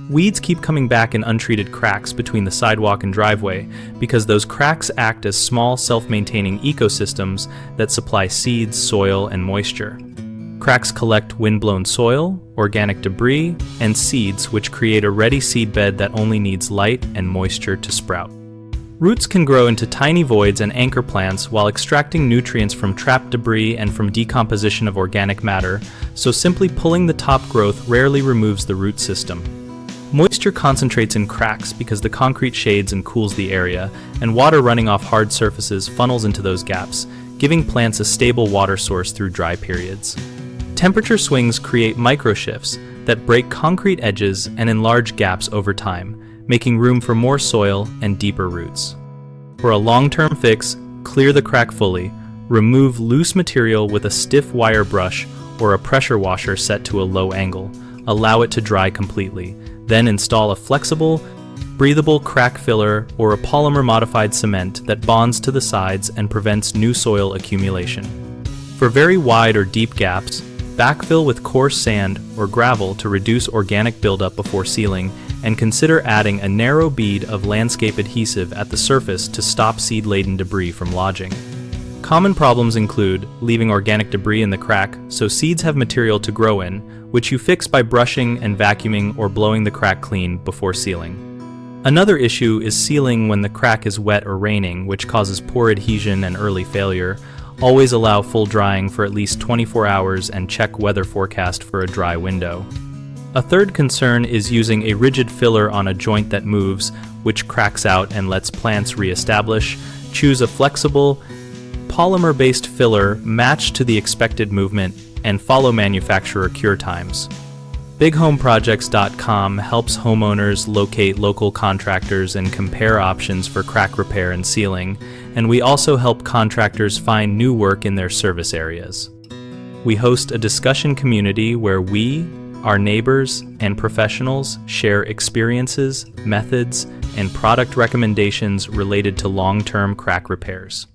Weeds keep coming back in untreated cracks between the sidewalk and driveway because those cracks act as small self-maintaining ecosystems that supply seeds, soil, and moisture. Cracks collect wind-blown soil, organic debris, and seeds, which create a ready seedbed that only needs light and moisture to sprout. Roots can grow into tiny voids and anchor plants while extracting nutrients from trapped debris and from decomposition of organic matter, so simply pulling the top growth rarely removes the root system. Moisture concentrates in cracks because the concrete shades and cools the area, and water running off hard surfaces funnels into those gaps, giving plants a stable water source through dry periods. Temperature swings create microshifts that break concrete edges and enlarge gaps over time, making room for more soil and deeper roots. For a long-term fix, clear the crack fully, remove loose material with a stiff wire brush or a pressure washer set to a low angle, allow it to dry completely, then install a flexible, breathable crack filler or a polymer-modified cement that bonds to the sides and prevents new soil accumulation. For very wide or deep gaps, backfill with coarse sand or gravel to reduce organic buildup before sealing, and consider adding a narrow bead of landscape adhesive at the surface to stop seed-laden debris from lodging. Common problems include leaving organic debris in the crack so seeds have material to grow in, which you fix by brushing and vacuuming or blowing the crack clean before sealing. Another issue is sealing when the crack is wet or raining, which causes poor adhesion and early failure. Always allow full drying for at least 24 hours and check weather forecast for a dry window. A third concern is using a rigid filler on a joint that moves, which cracks out and lets plants reestablish. Choose a flexible, polymer-based filler matched to the expected movement and follow manufacturer cure times. BigHomeProjects.com helps homeowners locate local contractors and compare options for crack repair and sealing, and we also help contractors find new work in their service areas. We host a discussion community where we, our neighbors, and professionals share experiences, methods, and product recommendations related to long-term crack repairs.